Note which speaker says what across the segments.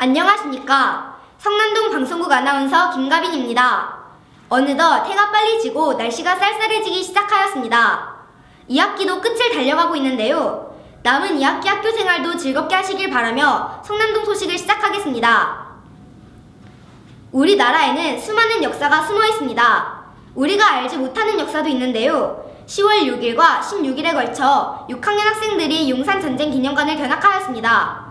Speaker 1: 안녕하십니까. 성남동 방송국 아나운서 김가빈입니다. 어느덧 해가 빨리 지고 날씨가 쌀쌀해지기 시작하였습니다. 2학기도 끝을 달려가고 있는데요. 남은 2학기 학교 생활도 즐겁게 하시길 바라며 성남동 소식을 시작하겠습니다. 우리나라에는 수많은 역사가 숨어 있습니다. 우리가 알지 못하는 역사도 있는데요. 10월 6일과 16일에 걸쳐 6학년 학생들이 용산전쟁 기념관을 견학하였습니다.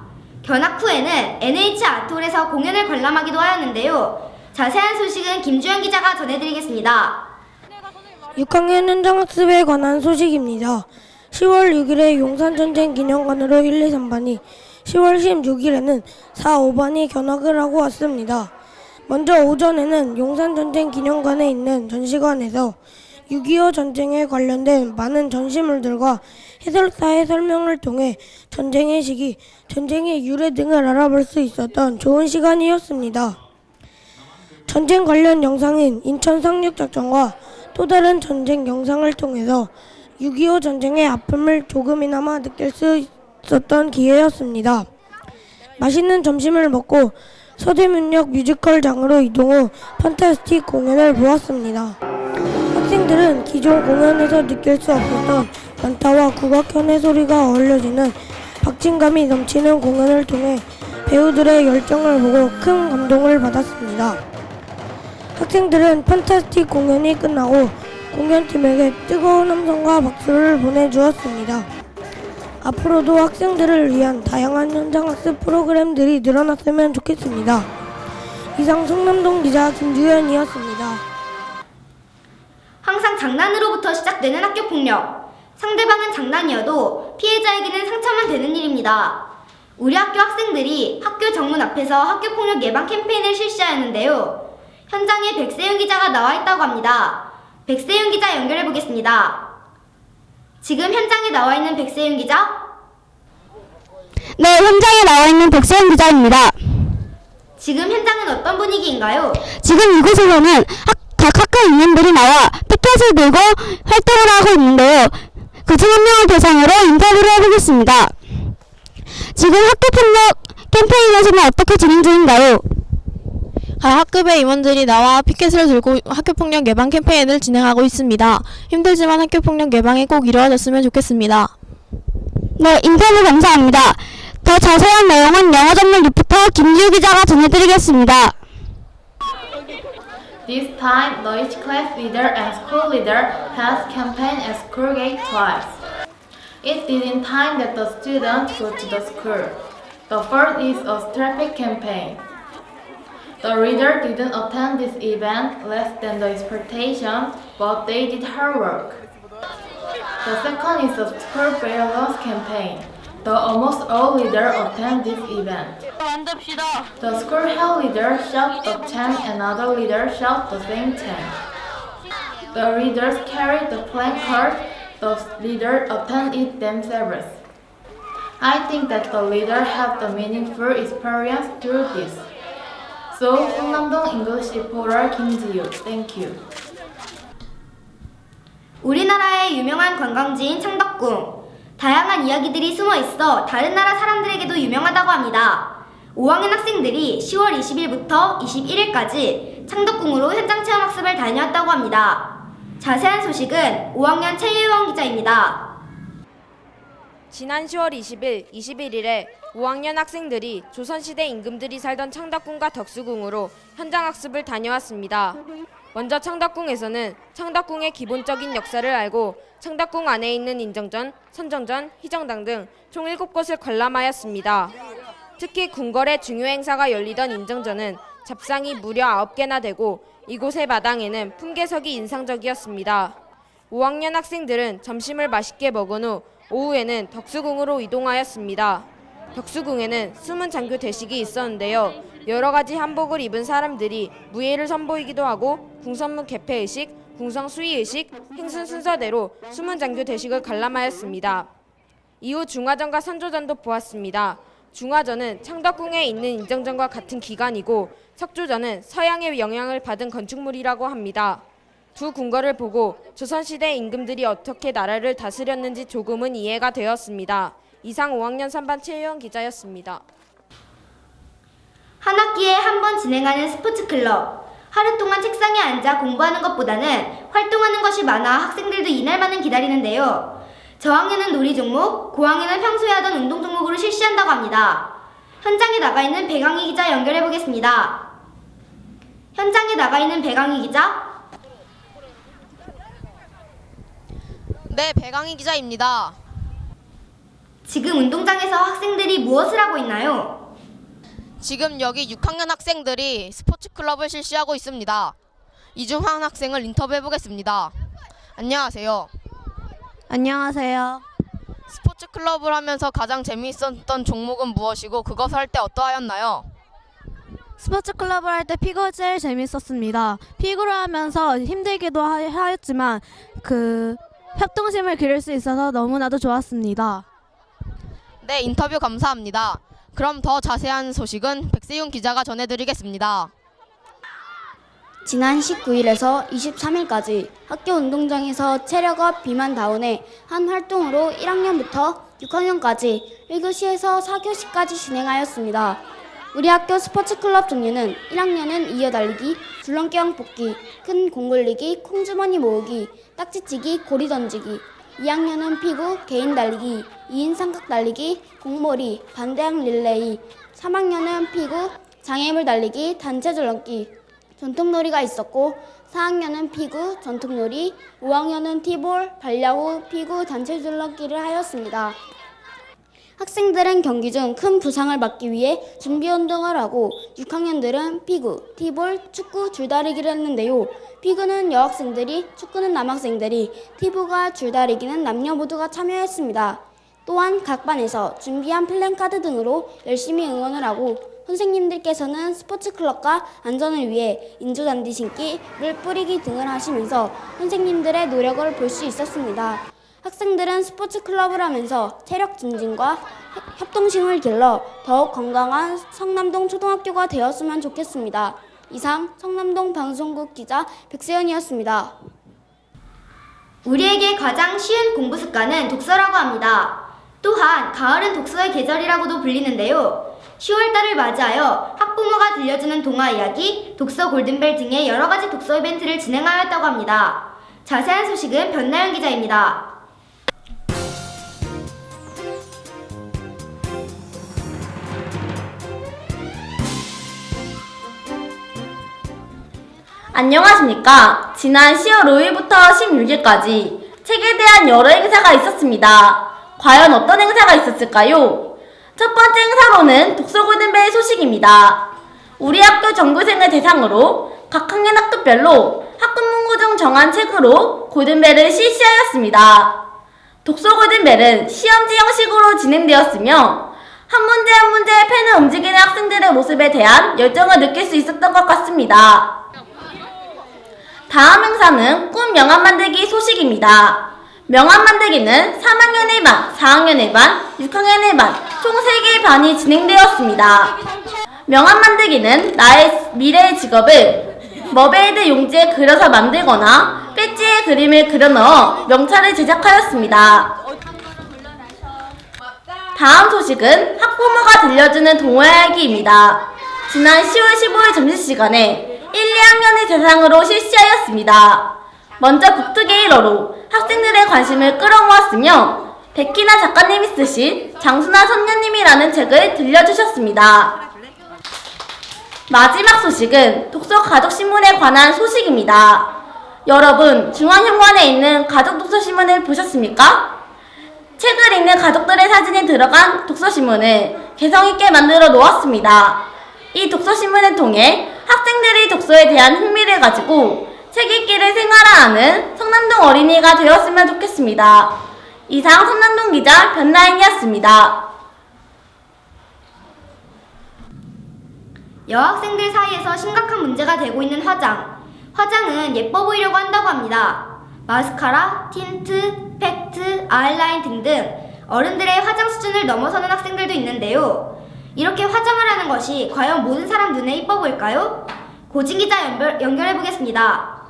Speaker 1: 견학 후에는 NH 아트홀에서 공연을 관람하기도 하였는데요. 자세한 소식은 김주현 기자가 전해드리겠습니다.
Speaker 2: 6학년 현장학습에 관한 소식입니다. 10월 6일에 용산전쟁 기념관으로 1, 2, 3반이, 10월 16일에는 4, 5반이 견학을 하고 왔습니다. 먼저 오전에는 용산전쟁 기념관에 있는 전시관에서 6.25 전쟁에 관련된 많은 전시물들과 해설사의 설명을 통해 전쟁의 시기, 전쟁의 유래 등을 알아볼 수 있었던 좋은 시간이었습니다. 전쟁 관련 영상인 인천 상륙작전과 또 다른 전쟁 영상을 통해서 6.25 전쟁의 아픔을 조금이나마 느낄 수 있었던 기회였습니다. 맛있는 점심을 먹고 서대문역 뮤지컬장으로 이동 후 판타스틱 공연을 보았습니다. 학생들은 기존 공연에서 느낄 수 없었던 난타와 국악현의 소리가 어울려지는 박진감이 넘치는 공연을 통해 배우들의 열정을 보고 큰 감동을 받았습니다. 학생들은 판타스틱 공연이 끝나고 공연팀에게 뜨거운 함성과 박수를 보내주었습니다. 앞으로도 학생들을 위한 다양한 현장학습 프로그램들이 늘어났으면 좋겠습니다. 이상 성남동 기자 김주현이었습니다.
Speaker 1: 항상 장난으로부터 시작되는 학교폭력. 상대방은 장난이어도 피해자에게는 상처만 되는 일입니다. 우리 학교 학생들이 학교 정문 앞에서 학교폭력 예방 캠페인을 실시하였는데요. 현장에 백세윤 기자가 나와 있다고 합니다. 백세윤 기자 연결해 보겠습니다. 지금 현장에 나와 있는 백세윤 기자?
Speaker 3: 네, 현장에 나와 있는 백세윤 기자입니다.
Speaker 1: 지금 현장은 어떤 분위기인가요?
Speaker 3: 지금 이곳에서는 각 학교 인원들이 나와 피켓을 들고 활동을 하고 있는데요. 그중 한 명을 대상으로 인터뷰를 해보겠습니다. 지금 학교폭력 캠페인에서는 어떻게 진행 중인가요?
Speaker 4: 각 학급의 임원들이 나와 피켓을 들고 학교폭력 예방 캠페인을 진행하고 있습니다. 힘들지만 학교폭력 예방이 꼭 이루어졌으면 좋겠습니다.
Speaker 3: 네, 인터뷰 감사합니다. 더 자세한 내용은 영어 전문 리포터 김지우 기자가 전해드리겠습니다.
Speaker 5: This time, the each class leader and school leader has campaigned at school gate twice. It did in time that the students go to the school. The first is a traffic campaign. The reader didn't attend this event less than the expectation, but they did hard work. The second is a school fair loss campaign. The almost all leaders attend this event. The school health leader shout the chant and other leaders shout the same chant. The readers carry the placard, the leaders attend it themselves. I think that the leaders have the meaningful experience through this. So, 성남동 English reporter 김지유, thank you.
Speaker 1: 우리나라의 유명한 관광지인 창덕궁. 다양한 이야기들이 숨어 있어 다른 나라 사람들에게도 유명하다고 합니다. 5학년 학생들이 10월 20일부터 21일까지 창덕궁으로 현장 체험 학습을 다녀왔다고 합니다. 자세한 소식은 5학년 최유원 기자입니다.
Speaker 6: 지난 10월 20일, 21일에 5학년 학생들이 조선시대 임금들이 살던 창덕궁과 덕수궁으로 현장학습을 다녀왔습니다. 먼저 창덕궁에서는 창덕궁의 기본적인 역사를 알고 창덕궁 안에 있는 인정전, 선정전, 희정당 등 총 7곳을 관람하였습니다. 특히 궁궐의 중요 행사가 열리던 인정전은 잡상이 무려 9개나 되고 이곳의 마당에는 풍계석이 인상적이었습니다. 5학년 학생들은 점심을 맛있게 먹은 후 오후에는 덕수궁으로 이동하였습니다. 덕수궁에는 숨은 장교 대식이 있었는데요. 여러 가지 한복을 입은 사람들이 무예를 선보이기도 하고 궁선문 개폐의식, 궁성 수의의식, 행순 순서대로 숨은 장교 대식을 관람하였습니다. 이후 중화전과 선조전도 보았습니다. 중화전은 창덕궁에 있는 인정전과 같은 기관이고 석조전은 서양의 영향을 받은 건축물이라고 합니다. 두 궁궐을 보고 조선시대 임금들이 어떻게 나라를 다스렸는지 조금은 이해가 되었습니다. 이상 5학년 3반 최유원 기자였습니다.
Speaker 1: 한 학기에 한 번 진행하는 스포츠 클럽. 하루 동안 책상에 앉아 공부하는 것보다는 활동하는 것이 많아 학생들도 이날만은 기다리는데요. 저학년은 놀이 종목, 고학년은 평소에 하던 운동 종목으로 실시한다고 합니다. 현장에 나가 있는 배강희 기자 연결해 보겠습니다. 현장에 나가 있는 배강희 기자.
Speaker 7: 네, 배강희 기자입니다.
Speaker 1: 지금 운동장에서 학생들이 무엇을 하고 있나요?
Speaker 7: 지금 여기 6학년 학생들이 스포츠 클럽을 실시하고 있습니다. 이중환 학생을 인터뷰해 보겠습니다. 안녕하세요.
Speaker 3: 안녕하세요.
Speaker 7: 스포츠 클럽을 하면서 가장 재미있었던 종목은 무엇이고 그것을 할 때 어떠하였나요?
Speaker 3: 스포츠 클럽을 할 때 피구가 제일 재밌었습니다. 피구를 하면서 힘들기도 하였지만 그 협동심을 기를 수 있어서 너무나도 좋았습니다.
Speaker 7: 네, 인터뷰 감사합니다. 그럼 더 자세한 소식은 백세윤 기자가 전해드리겠습니다.
Speaker 8: 지난 19일에서 23일까지 학교 운동장에서 체력업 비만 다운의 한 활동으로 1학년부터 6학년까지 1교시에서 4교시까지 진행하였습니다. 우리 학교 스포츠 클럽 종류는 1학년은 이어달리기, 줄넘기형 뽑기, 큰 공 굴리기, 콩주머니 모으기, 딱지치기, 고리 던지기, 2학년은 피구, 개인 달리기, 2인 삼각 달리기, 공몰이, 반대항 릴레이, 3학년은 피구, 장애물 달리기, 단체 줄넘기, 전통놀이가 있었고 4학년은 피구, 전통놀이, 5학년은 티볼, 발야구, 피구, 단체 줄넘기를 하였습니다. 학생들은 경기 중 큰 부상을 막기 위해 준비 운동을 하고 6학년들은 피구, 티볼, 축구, 줄다리기를 했는데요. 피구는 여학생들이, 축구는 남학생들이, 티볼과 줄다리기는 남녀 모두가 참여했습니다. 또한 각 반에서 준비한 플랜카드 등으로 열심히 응원을 하고 선생님들께서는 스포츠 클럽과 안전을 위해 인조잔디 신기, 물 뿌리기 등을 하시면서 선생님들의 노력을 볼 수 있었습니다. 학생들은 스포츠 클럽을 하면서 체력 증진과 협동심을 길러 더욱 건강한 성남동 초등학교가 되었으면 좋겠습니다. 이상 성남동 방송국 기자 백세연이었습니다.
Speaker 1: 우리에게 가장 쉬운 공부 습관은 독서라고 합니다. 또한 가을은 독서의 계절이라고도 불리는데요. 10월달을 맞이하여 학부모가 들려주는 동화 이야기, 독서 골든벨 등의 여러 가지 독서 이벤트를 진행하였다고 합니다. 자세한 소식은 변나연 기자입니다.
Speaker 9: 안녕하십니까. 지난 10월 5일부터 16일까지 책에 대한 여러 행사가 있었습니다. 과연 어떤 행사가 있었을까요? 첫 번째 행사로는 독서 골든벨 소식입니다. 우리 학교 전교생을 대상으로 각 학년 학급별로 학급 문구 중 정한 책으로 골든벨을 실시하였습니다. 독서 골든벨은 시험지 형식으로 진행되었으며 한 문제 한 문제의 펜을 움직이는 학생들의 모습에 대한 열정을 느낄 수 있었던 것 같습니다. 다음 행사는 꿈 명함 만들기 소식입니다. 명함 만들기는 3학년 1반, 4학년 1반, 6학년 1반 총 3개의 반이 진행되었습니다. 명함 만들기는 나의 미래의 직업을 머베이드 용지에 그려서 만들거나 배지에 그림을 그려 넣어 명찰을 제작하였습니다. 다음 소식은 학부모가 들려주는 동화 이야기입니다. 지난 10월 15일 점심시간에 1, 2학년을 대상으로 실시하였습니다. 먼저 북특의 1어로 학생들의 관심을 끌어모았으며 백희나 작가님이 쓰신 장수나 선녀님이라는 책을 들려주셨습니다. 마지막 소식은 독서 가족신문에 관한 소식입니다. 여러분, 중앙현관에 있는 가족 독서신문을 보셨습니까? 책을 읽는 가족들의 사진이 들어간 독서신문을 개성있게 만들어 놓았습니다. 이 독서신문을 통해 학생들이 독서에 대한 흥미를 가지고 책 읽기를 생활화하는 성남동 어린이가 되었으면 좋겠습니다. 이상 성남동 기자 변나인이었습니다.
Speaker 1: 여학생들 사이에서 심각한 문제가 되고 있는 화장. 화장은 예뻐 보이려고 한다고 합니다. 마스카라, 틴트, 팩트, 아이라인 등등 어른들의 화장 수준을 넘어서는 학생들도 있는데요. 이렇게 화장을 하는 것이 과연 모든 사람 눈에 이뻐 보일까요? 고진 기자 연결해 보겠습니다.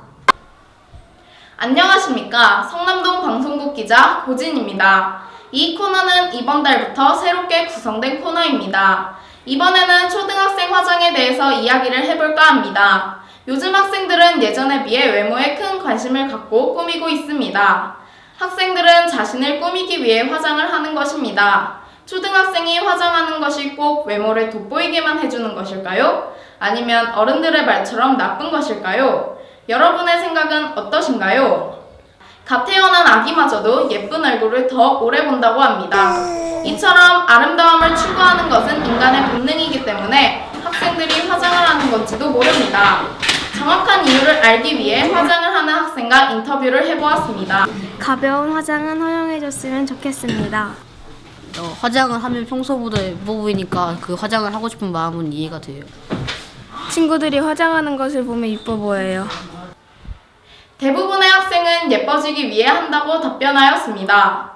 Speaker 5: 안녕하십니까. 성남동 방송국 기자 고진입니다. 이 코너는 이번 달부터 새롭게 구성된 코너입니다. 이번에는 초등학생 화장에 대해서 이야기를 해볼까 합니다. 요즘 학생들은 예전에 비해 외모에 큰 관심을 갖고 꾸미고 있습니다. 학생들은 자신을 꾸미기 위해 화장을 하는 것입니다. 초등학생이 화장하는 것이 꼭 외모를 돋보이게만 해주는 것일까요? 아니면 어른들의 말처럼 나쁜 것일까요? 여러분의 생각은 어떠신가요? 갓 태어난 아기마저도 예쁜 얼굴을 더 오래 본다고 합니다. 이처럼 아름다움을 추구하는 것은 인간의 본능이기 때문에 학생들이 화장을 하는 건지도 모릅니다. 정확한 이유를 알기 위해 화장을 하는 학생과 인터뷰를 해보았습니다.
Speaker 10: 가벼운 화장은 허용해줬으면 좋겠습니다.
Speaker 11: 화장을 하면 평소보다 예뻐 보이니까 그 화장을 하고 싶은 마음은 이해가 돼요.
Speaker 10: 친구들이 화장하는 것을 보면 이뻐 보여요.
Speaker 5: 대부분의 학생은 예뻐지기 위해 한다고 답변하였습니다.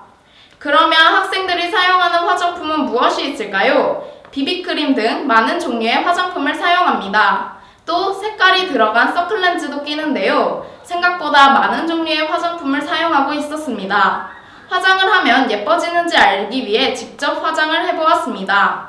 Speaker 5: 그러면 학생들이 사용하는 화장품은 무엇이 있을까요? 비비크림 등 많은 종류의 화장품을 사용합니다. 또 색깔이 들어간 선글렌즈도 끼는데요. 생각보다 많은 종류의 화장품을 사용하고 있었습니다. 화장을 하면 예뻐지는지 알기 위해 직접 화장을 해보았습니다.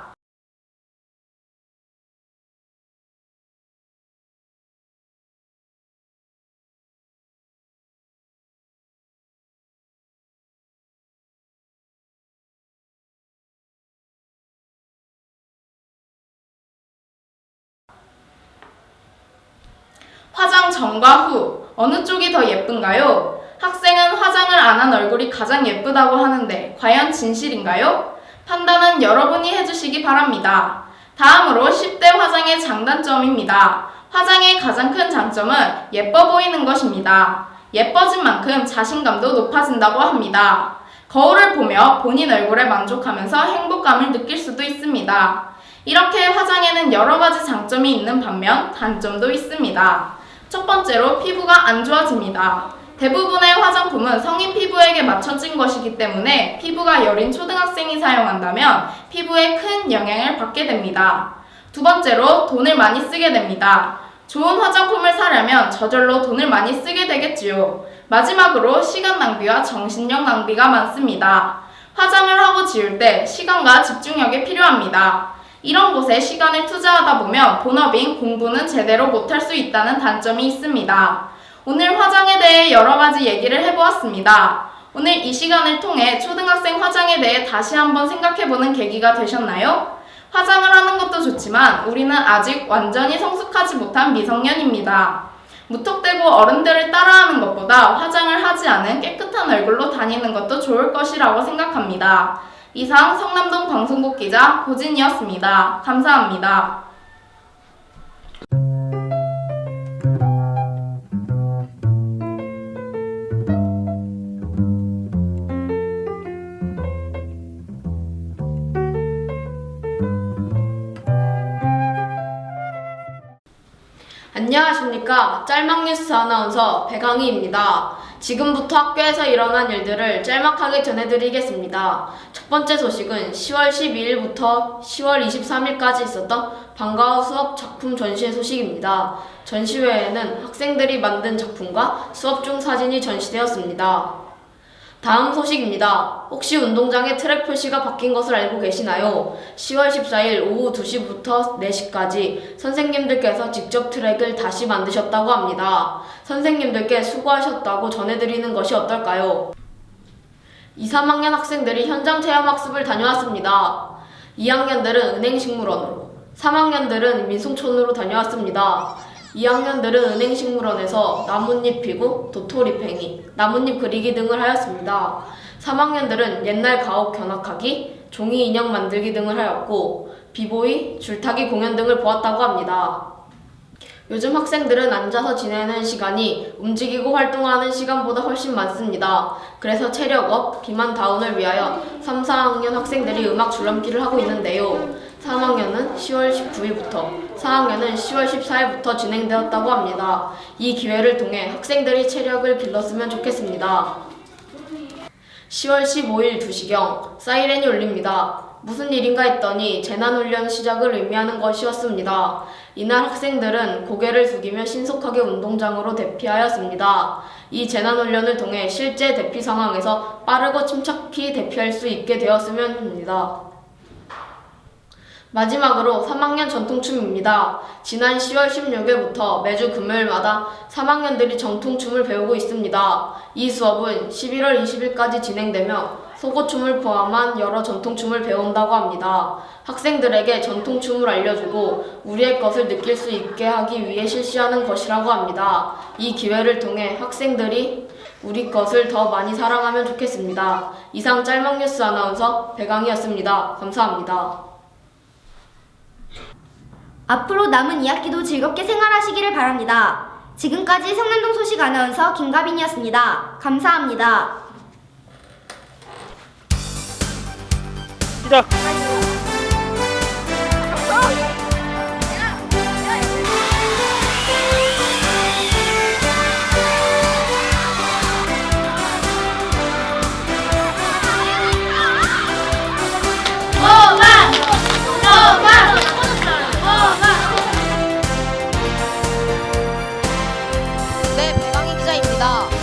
Speaker 5: 화장 전과 후 어느 쪽이 더 예쁜가요? 학생은 화장을 안 한 얼굴이 가장 예쁘다고 하는데 과연 진실인가요? 판단은 여러분이 해주시기 바랍니다. 다음으로 10대 화장의 장단점입니다. 화장의 가장 큰 장점은 예뻐 보이는 것입니다. 예뻐진 만큼 자신감도 높아진다고 합니다. 거울을 보며 본인 얼굴에 만족하면서 행복감을 느낄 수도 있습니다. 이렇게 화장에는 여러 가지 장점이 있는 반면 단점도 있습니다. 첫 번째로 피부가 안 좋아집니다. 대부분의 화장품은 성인 피부에게 맞춰진 것이기 때문에 피부가 여린 초등학생이 사용한다면 피부에 큰 영향을 받게 됩니다. 두 번째로 돈을 많이 쓰게 됩니다. 좋은 화장품을 사려면 저절로 돈을 많이 쓰게 되겠지요. 마지막으로 시간 낭비와 정신력 낭비가 많습니다. 화장을 하고 지울 때 시간과 집중력이 필요합니다. 이런 곳에 시간을 투자하다 보면 본업인 공부는 제대로 못할 수 있다는 단점이 있습니다. 오늘 화장에 대해 여러 가지 얘기를 해보았습니다. 오늘 이 시간을 통해 초등학생 화장에 대해 다시 한번 생각해보는 계기가 되셨나요? 화장을 하는 것도 좋지만 우리는 아직 완전히 성숙하지 못한 미성년입니다. 무턱대고 어른들을 따라하는 것보다 화장을 하지 않은 깨끗한 얼굴로 다니는 것도 좋을 것이라고 생각합니다. 이상 성남동 방송국 기자 고진이었습니다. 감사합니다.
Speaker 7: 안녕하십니까. 짤막뉴스 아나운서 배강희입니다. 지금부터 학교에서 일어난 일들을 짤막하게 전해드리겠습니다. 첫 번째 소식은 10월 12일부터 10월 23일까지 있었던 방과후 수업 작품 전시회 소식입니다. 전시회에는 학생들이 만든 작품과 수업 중 사진이 전시되었습니다. 다음 소식입니다. 혹시 운동장의 트랙 표시가 바뀐 것을 알고 계시나요? 10월 14일 오후 2시부터 4시까지 선생님들께서 직접 트랙을 다시 만드셨다고 합니다. 선생님들께 수고하셨다고 전해드리는 것이 어떨까요? 2, 3학년 학생들이 현장 체험학습을 다녀왔습니다. 2학년들은 은행식물원으로, 3학년들은 민속촌으로 다녀왔습니다. 2학년들은 은행식물원에서 나뭇잎 피고, 도토리 팽이, 나뭇잎 그리기 등을 하였습니다. 3학년들은 옛날 가옥 견학하기, 종이 인형 만들기 등을 하였고 비보이, 줄타기 공연 등을 보았다고 합니다. 요즘 학생들은 앉아서 지내는 시간이 움직이고 활동하는 시간보다 훨씬 많습니다. 그래서 체력업, 비만 다운을 위하여 3, 4학년 학생들이 음악 줄넘기를 하고 있는데요. 3학년은 10월 19일부터, 4학년은 10월 14일부터 진행되었다고 합니다. 이 기회를 통해 학생들이 체력을 길렀으면 좋겠습니다. 10월 15일 2시경 사이렌이 울립니다. 무슨 일인가 했더니 재난훈련 시작을 의미하는 것이었습니다. 이날 학생들은 고개를 숙이며 신속하게 운동장으로 대피하였습니다. 이 재난훈련을 통해 실제 대피 상황에서 빠르고 침착히 대피할 수 있게 되었으면 합니다. 마지막으로 3학년 전통춤입니다. 지난 10월 16일부터 매주 금요일마다 3학년들이 전통춤을 배우고 있습니다. 이 수업은 11월 20일까지 진행되며 속옷춤을 포함한 여러 전통춤을 배운다고 합니다. 학생들에게 전통춤을 알려주고 우리의 것을 느낄 수 있게 하기 위해 실시하는 것이라고 합니다. 이 기회를 통해 학생들이 우리 것을 더 많이 사랑하면 좋겠습니다. 이상 짤막뉴스 아나운서 배강이었습니다. 감사합니다.
Speaker 1: 앞으로 남은 2학기도 즐겁게 생활하시기를 바랍니다. 지금까지 성남동 소식 아나운서 김가빈이었습니다. 감사합니다.
Speaker 12: 시작.
Speaker 4: 네, 배강희 기자입니다.